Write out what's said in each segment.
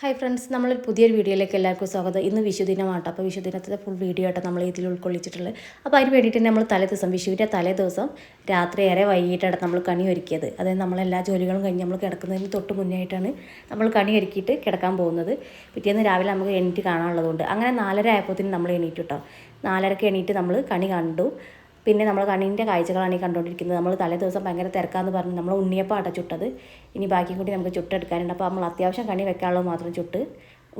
Hi friends, നമ്മളൊരു പുതിയൊരു വീഡിയോയിലേക്ക് എല്ലാവർക്കും സ്വാഗതം. ഇന്ന് വിഷുദിനമാട്ടോ. അപ്പോൾ വിഷുദിനത്തിൻ്റെ ഫുൾ വീഡിയോ ആയിട്ട് നമ്മൾ ഇതിൽ ഉൾക്കൊള്ളിച്ചിട്ടുള്ളത്. അപ്പോൾ അതിന് വേണ്ടിയിട്ട് നമ്മൾ വിഷുവിൻ്റെ തലേ ദിവസം രാത്രി ഏറെ വൈകിട്ടാണ് നമ്മൾ കണി ഒരുക്കിയത്. അതായത് നമ്മളെല്ലാ ജോലികളും കഴിഞ്ഞ് നമ്മൾ കിടക്കുന്നതിന് തൊട്ട് മുന്നേ ആയിട്ടാണ് നമ്മൾ കണി ഒരുക്കിയിട്ട് കിടക്കാൻ പോകുന്നത്. പിറ്റേന്ന് രാവിലെ നമുക്ക് എണീറ്റ് കാണാനുള്ളതുകൊണ്ട് അങ്ങനെ 4:30 ആയപ്പോഴത്തേനും നമ്മൾ എണീറ്റു കേട്ടോ. 4:30ക്ക് എണീറ്റ് നമ്മൾ കണി കണ്ടു. പിന്നെ നമ്മൾ കണീൻ്റെ കാഴ്ചകളാണ് ഈ കണ്ടുകൊണ്ടിരിക്കുന്നത്. നമ്മൾ തലേ ദിവസം ഭയങ്കര തിരക്കാന്ന് പറഞ്ഞ് നമ്മൾ ഉണ്ണിയപ്പം ചുട്ടത്. ഇനി ബാക്കി കൂടി നമുക്ക് ചുട്ടെടുക്കാനുണ്ട്. അപ്പോൾ നമ്മൾ അത്യാവശ്യം കണി വെക്കാനുള്ളത് മാത്രം ചുട്ട്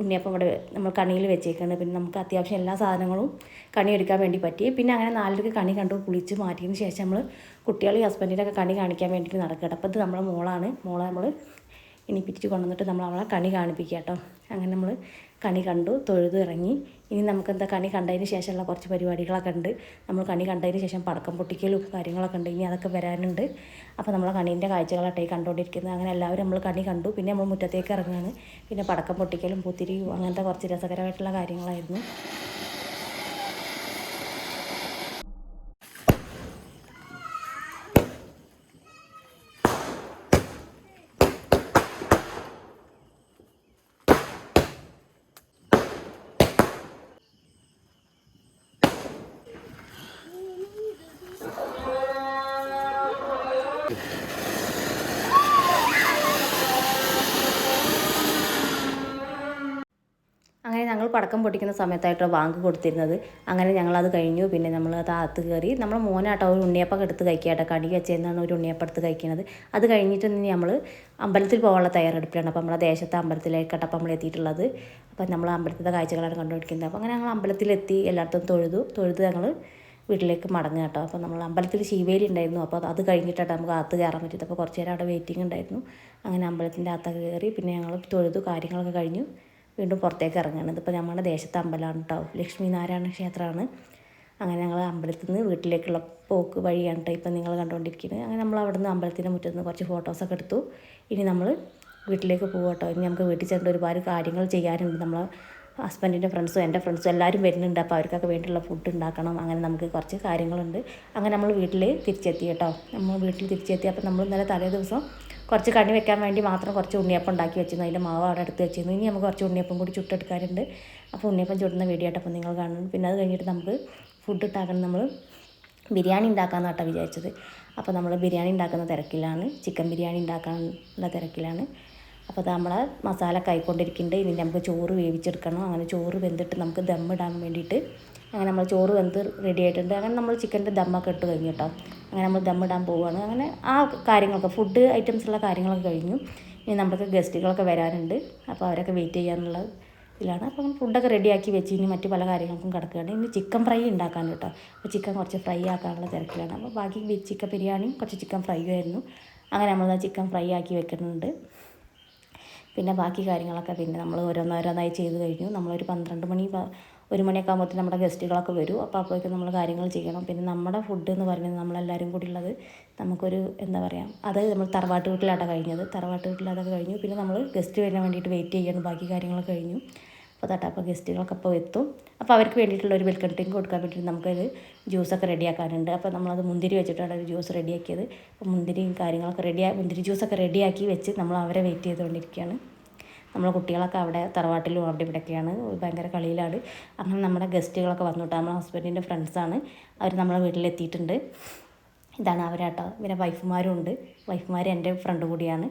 ഉണ്ണിയപ്പം ഇവിടെ നമ്മൾ കണിയിൽ വെച്ചേക്കാണ്. പിന്നെ നമുക്ക് അത്യാവശ്യം എല്ലാ സാധനങ്ങളും കണി എടുക്കാൻ വേണ്ടി പറ്റി. പിന്നെ അങ്ങനെ 4:00ക്ക് കണി കണ്ടു കുളിച്ച് മാറ്റിയതിന് ശേഷം നമ്മൾ കുട്ടികളെ ഹസ്ബൻഡിൻ്റെ ഒക്കെ കണി കാണിക്കാൻ വേണ്ടിയിട്ട് നടക്കുക. അപ്പോൾ ഇത് നമ്മളെ മോളെ നമ്മൾ എണീപ്പിച്ച് കൊണ്ടുവന്നിട്ട് നമ്മൾ അവളെ കണി കാണിപ്പിക്കുക കേട്ടോ. അങ്ങനെ നമ്മൾ കണി കണ്ടു, തൊഴുത് ഇറങ്ങി. ഇനി നമുക്കെന്താ കണി കണ്ടതിന് ശേഷമുള്ള കുറച്ച് പരിപാടികളൊക്കെ ഉണ്ട്. നമ്മൾ കണി കണ്ടതിന് ശേഷം പടക്കം പൊട്ടിക്കലും കാര്യങ്ങളൊക്കെ ഉണ്ട്. ഇനി അതൊക്കെ വരാനുണ്ട്. അപ്പോൾ നമ്മൾ കണീൻ്റെ കാഴ്ചകളാട്ടെ കണ്ടുകൊണ്ടിരിക്കുന്നത്. അങ്ങനെ എല്ലാവരും നമ്മൾ കണി കണ്ടു. പിന്നെ നമ്മൾ മുറ്റത്തേക്ക് ഇറങ്ങുകയാണ്. പിന്നെ പടക്കം പൊട്ടിക്കലും പൂത്തിരിയും അങ്ങനത്തെ കുറച്ച് രസകരമായിട്ടുള്ള കാര്യങ്ങളായിരുന്നു. അങ്ങനെ ഞങ്ങൾ പടക്കം പൊട്ടിക്കുന്ന സമയത്തായിട്ടോ ബാങ്ക് കൊടുത്തിരുന്നത്. അങ്ങനെ ഞങ്ങളത് കഴിഞ്ഞു. പിന്നെ നമ്മൾ അത് അകത്ത് കയറി നമ്മൾ മോനാട്ടോ ഒരു ഉണ്ണിയപ്പം എടുത്ത് കഴിക്കാട്ടോ. കടി വെച്ചതെന്നാണ് ഒരു ഉണ്ണിയപ്പം എടുത്ത് കഴിക്കുന്നത്. അത് കഴിഞ്ഞിട്ട് ഇനി നമ്മൾ അമ്പലത്തിൽ പോകാനുള്ള തയ്യാറെടുപ്പിലാണ്. അപ്പോൾ നമ്മളെ ദേശത്തെ അമ്പലത്തിലേക്കാട്ടോ അപ്പോൾ നമ്മൾ എത്തിയിട്ടുള്ളത്. അപ്പോൾ നമ്മൾ അമ്പലത്തിൻ്റെ കാഴ്ചകളാണ് കണ്ടുപിടിക്കുന്നത്. അപ്പോൾ അങ്ങനെ ഞങ്ങൾ അമ്പലത്തിലെത്തി, എല്ലായിടത്തും തൊഴുത് ഞങ്ങൾ വീട്ടിലേക്ക് മടങ്ങുക കേട്ടോ. അപ്പോൾ നമ്മൾ അമ്പലത്തിൽ ശീവേലി ഉണ്ടായിരുന്നു. അപ്പോൾ അത് കഴിഞ്ഞിട്ടാണ് നമുക്ക് അകത്ത് കയറാൻ പറ്റിയത്. അപ്പോൾ കുറച്ച് നേരം അവിടെ വെയിറ്റിംഗ് ഉണ്ടായിരുന്നു. അങ്ങനെ അമ്പലത്തിൻ്റെ അകത്തൊക്കെ കയറി പിന്നെ ഞങ്ങൾ തൊഴുതു കാര്യങ്ങളൊക്കെ കഴിഞ്ഞു വീണ്ടും പുറത്തേക്ക് ഇറങ്ങുകയാണ്. ഇതിപ്പോൾ നമ്മുടെ ദേശത്തെ അമ്പലമാണ് കേട്ടോ, ലക്ഷ്മി നാരായണ ക്ഷേത്രമാണ്. അങ്ങനെ ഞങ്ങൾ അമ്പലത്തിൽ നിന്ന് വീട്ടിലേക്കുള്ള പോക്ക് വഴിയാണ് കേട്ടോ ഇപ്പം നിങ്ങൾ കണ്ടുകൊണ്ടിരിക്കുന്നത്. അങ്ങനെ നമ്മൾ അവിടെ നിന്ന് അമ്പലത്തിൻ്റെ മുറ്റത്ത് നിന്ന് കുറച്ച് ഫോട്ടോസൊക്കെ എടുത്തു. ഇനി നമ്മൾ വീട്ടിലേക്ക് പോകും കേട്ടോ. ഇനി നമുക്ക് വീട്ടിൽ ചെന്നിട്ട് ഒരുപാട് കാര്യങ്ങൾ ചെയ്യാനുണ്ട്. നമ്മൾ ഹസ്ബൻഡിൻ്റെ ഫ്രണ്ട്സും എൻ്റെ ഫ്രണ്ട്സും എല്ലാവരും വരുന്നുണ്ട്. അപ്പോൾ അവർക്കൊക്കെ വേണ്ടിയുള്ള ഫുഡ് ഉണ്ടാക്കണം. അങ്ങനെ നമുക്ക് കുറച്ച് കാര്യങ്ങളുണ്ട്. അങ്ങനെ നമ്മൾ വീട്ടിൽ തിരിച്ചെത്തി കേട്ടോ. നമ്മൾ വീട്ടിൽ തിരിച്ചെത്തി. അപ്പോൾ നമ്മൾ ഇന്നലെ തലേ ദിവസം കുറച്ച് കണി വെക്കാൻ വേണ്ടി മാത്രം കുറച്ച് ഉണ്ണിയപ്പം ഉണ്ടാക്കി വെച്ചിരുന്നു. അതിൻ്റെ മാവ് അവിടെ എടുത്ത് വെച്ചിരുന്നു. ഇനി നമുക്ക് കുറച്ച് ഉണ്ണിയപ്പം കൂടി ചുട്ടെടുക്കാറുണ്ട്. അപ്പോൾ ഉണ്ണിയപ്പം ചുടുന്ന വീഡിയോ ആയിട്ടപ്പോൾ നിങ്ങൾ കാണുന്നു. പിന്നെ അത് കഴിഞ്ഞിട്ട് നമുക്ക് ഫുഡ് ഉണ്ടാക്കണം. നമ്മൾ ബിരിയാണി ഉണ്ടാക്കാമെന്ന് കേട്ടോ വിചാരിച്ചത്. അപ്പോൾ നമ്മൾ ബിരിയാണി ഉണ്ടാക്കുന്ന തിരക്കിലാണ്, ചിക്കൻ ബിരിയാണി ഉണ്ടാക്കാനുള്ള തിരക്കിലാണ്. അപ്പോൾ അത് നമ്മളെ മസാല കൈക്കൊണ്ടിരിക്കുന്നുണ്ട്. ഇനി നമുക്ക് ചോറ് വേവിച്ചെടുക്കണം. അങ്ങനെ ചോറ് വെന്തിട്ട് നമുക്ക് ദമ്മിടാൻ വേണ്ടിയിട്ട് അങ്ങനെ നമ്മൾ ചോറ് വെന്ത് റെഡി ആയിട്ടുണ്ട്. അങ്ങനെ നമ്മൾ ചിക്കൻ്റെ ദമ്മൊക്കെ ഇട്ട് കഴിഞ്ഞു കേട്ടോ. അങ്ങനെ നമ്മൾ ദമ്മിടാൻ പോവുകയാണ്. അങ്ങനെ ആ കാര്യങ്ങളൊക്കെ ഫുഡ് ഐറ്റംസുള്ള കാര്യങ്ങളൊക്കെ കഴിഞ്ഞു. ഇനി നമുക്ക് ഗസ്റ്റുകളൊക്കെ വരാനുണ്ട്. അപ്പോൾ അവരൊക്കെ വെയിറ്റ് ചെയ്യാനുള്ള ഇതിലാണ്. അപ്പം ഫുഡൊക്കെ റെഡിയാക്കി വെച്ച് ഇനി മറ്റു പല കാര്യങ്ങൾക്കും കിടക്കുകയാണ്. ഇനി ചിക്കൻ ഫ്രൈ ഉണ്ടാക്കാൻ കേട്ടോ. അപ്പോൾ ചിക്കൻ കുറച്ച് ഫ്രൈ ആക്കാനുള്ള തിരക്കിലാണ്. അപ്പോൾ ബാക്കി ചിക്കൻ ബിരിയാണിയും കുറച്ച് ചിക്കൻ ഫ്രൈയും ആയിരുന്നു. അങ്ങനെ നമ്മൾ ചിക്കൻ ഫ്രൈ ആക്കി വെക്കുന്നുണ്ട്. പിന്നെ ബാക്കി കാര്യങ്ങളൊക്കെ പിന്നെ നമ്മൾ ഓരോന്നോരോന്നായി ചെയ്ത് കഴിഞ്ഞു. നമ്മളൊരു 1 മണിയൊക്കെ ആകുമ്പോഴത്തേക്കും നമ്മുടെ ഗസ്റ്റുകളൊക്കെ വരും. അപ്പോൾ അപ്പോഴേക്കും നമ്മൾ കാര്യങ്ങൾ ചെയ്യണം. പിന്നെ നമ്മുടെ ഫുഡ് എന്ന് പറയുന്നത് നമ്മളെല്ലാവരും കൂടി ഉള്ളത് നമുക്കൊരു എന്താ പറയുക, അത് നമ്മൾ തറവാട്ട് വീട്ടിലാട്ടോ കഴിഞ്ഞത്. തറവാട്ട് വീട്ടിലതൊക്കെ കഴിഞ്ഞു. പിന്നെ നമ്മൾ ഗസ്റ്റ് വരാൻ വേണ്ടിയിട്ട് വെയിറ്റ് ചെയ്യണം. ബാക്കി കാര്യങ്ങളൊക്കെ കഴിഞ്ഞു. അപ്പോൾ ഗസ്റ്റുകളൊക്കെ അപ്പോൾ എത്തും. അപ്പോൾ അവർക്ക് വേണ്ടിയിട്ടുള്ള ഒരു വെൽക്കം ഡ്രിങ്ക് കൊടുക്കാൻ വേണ്ടിയിട്ട് നമുക്കൊരു ജ്യൂസൊക്കെ റെഡിയാക്കാനുണ്ട്. അപ്പോൾ നമ്മളത് മുന്തിരി വെച്ചിട്ടാണ് ഒരു ജ്യൂസ് റെഡിയാക്കിയത്. അപ്പോൾ മുന്തിരിയും കാര്യങ്ങളൊക്കെ മുന്തിരി ജ്യൂസൊക്കെ റെഡിയാക്കി വെച്ച് നമ്മൾ അവരെ വെയിറ്റ് ചെയ്തുകൊണ്ടിരിക്കുകയാണ്. നമ്മളെ കുട്ടികളൊക്കെ അവിടെ തറവാട്ടിലും അവിടെ ഇവിടെയൊക്കെയാണ്, ഭയങ്കര കളിയിലാണ്. അങ്ങനെ നമ്മുടെ ഗസ്റ്റുകളൊക്കെ വന്നിട്ട് നമ്മളെ ഹസ്ബൻഡിൻ്റെ ഫ്രണ്ട്സാണ്. അവർ നമ്മളെ വീട്ടിലെത്തിയിട്ടുണ്ട്. ഇതാണ് അവരാട്ടോ. പിന്നെ വൈഫുമാരും ഉണ്ട്. വൈഫുമാർ എൻ്റെ ഫ്രണ്ട് കൂടിയാണ്.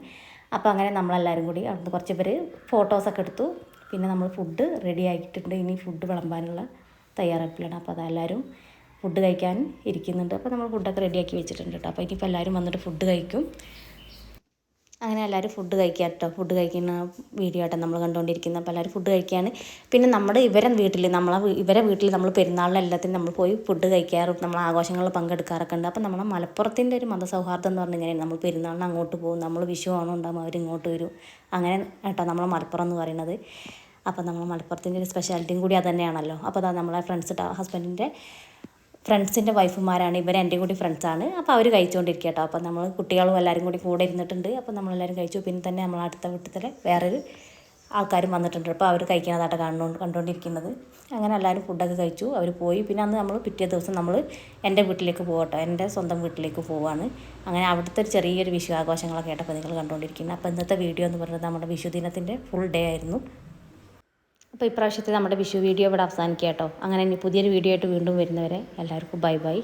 അപ്പോൾ അങ്ങനെ നമ്മളെല്ലാവരും കൂടി അവിടുന്ന് കുറച്ച് പേര് ഫോട്ടോസൊക്കെ എടുത്തു. പിന്നെ നമ്മൾ ഫുഡ് റെഡി ആക്കിയിട്ടുണ്ട്. ഇനി ഫുഡ് വിളമ്പാനുള്ള തയ്യാറെടുപ്പിലാണ്. അപ്പോൾ അതെല്ലാവരും ഫുഡ് കഴിക്കാൻ ഇരിക്കുന്നുണ്ട്. അപ്പോൾ നമ്മൾ ഫുഡൊക്കെ റെഡിയാക്കി വെച്ചിട്ടുണ്ട് കേട്ടോ. അപ്പോൾ ഇനിയിപ്പോൾ എല്ലാവരും വന്നിട്ട് ഫുഡ് കഴിക്കും. അങ്ങനെ എല്ലാവരും ഫുഡ് കഴിക്കുക കേട്ടോ. ഫുഡ് കഴിക്കുന്ന വീഡിയോ ആട്ടോ നമ്മൾ കണ്ടുകൊണ്ടിരിക്കുന്നത്. അപ്പോൾ എല്ലാവരും ഫുഡ് കഴിക്കുകയാണ്. പിന്നെ ഇവരെ വീട്ടിൽ നമ്മൾ പെരുന്നാളിനെല്ലാത്തിനും നമ്മൾ പോയി ഫുഡ് കഴിക്കാറും നമ്മൾ ആഘോഷങ്ങളിൽ പങ്കെടുക്കാറൊക്കെ ഉണ്ട്. അപ്പോൾ നമ്മുടെ മലപ്പുറത്തിൻ്റെ ഒരു മതസൗഹാർദ്ദം എന്ന് പറഞ്ഞാൽ ഇങ്ങനെയാണ്. നമ്മൾ പെരുന്നാളിന് അങ്ങോട്ട് പോകും, നമ്മൾ വിഷു ഓണം ഉണ്ടാകുമ്പോൾ അവരിങ്ങോട്ട് വരും. അങ്ങനെ കേട്ടോ നമ്മൾ മലപ്പുറം എന്ന് പറയുന്നത്. അപ്പോൾ നമ്മൾ മലപ്പുറത്തിൻ്റെ ഒരു സ്പെഷ്യാലിറ്റിയും കൂടി അത് തന്നെയാണല്ലോ. അപ്പോൾ അതാ നമ്മളെ ഹസ്ബൻഡിൻ്റെ ഫ്രണ്ട്സിൻ്റെ വൈഫുമാരാണ് ഇവർ, എൻ്റെ കൂടി ഫ്രണ്ട്സാണ്. അപ്പോൾ അവർ കഴിച്ചുകൊണ്ടിരിക്കുക കേട്ടോ. അപ്പോൾ നമ്മൾ കുട്ടികളും എല്ലാവരും കൂടെ ഇരുന്നിട്ടുണ്ട്. അപ്പോൾ നമ്മളെല്ലാവരും കഴിച്ചു. പിന്നെ തന്നെ നമ്മൾ അടുത്ത വീട്ടിലെ വേറൊരു ആൾക്കാരും വന്നിട്ടുണ്ട്. അപ്പോൾ അവർ കഴിക്കുന്നതായിട്ട് കണ്ടുകൊണ്ടിരിക്കുന്നത്. അങ്ങനെ എല്ലാവരും ഫുഡൊക്കെ കഴിച്ചു, അവർ പോയി. പിന്നെ അന്ന് നമ്മൾ പിറ്റേ ദിവസം നമ്മൾ എൻ്റെ വീട്ടിലേക്ക് പോകട്ടോ, എൻ്റെ സ്വന്തം വീട്ടിലേക്ക് പോവാണ്. അങ്ങനെ അവിടുത്തെ ഒരു ചെറിയൊരു വിഷു ആഘോഷങ്ങളൊക്കെ ആയിട്ടപ്പോൾ നിങ്ങൾ കണ്ടുകൊണ്ടിരിക്കുന്നത്. അപ്പോൾ ഇന്നത്തെ വീഡിയോ എന്ന് പറയുന്നത് നമ്മുടെ വിഷു ദിനത്തിൻ്റെ ഫുൾ ഡേ ആയിരുന്നു. അപ്പോൾ ഇപ്രാവശ്യത്തെ നമ്മുടെ വിഷു വീഡിയോ ഇവിടെ അവസാനിക്കുക കേട്ടോ. അങ്ങനെ ഇനി പുതിയൊരു വീഡിയോ ആയിട്ട് വീണ്ടും വരുന്നവരെ എല്ലാവർക്കും ബൈ ബൈ.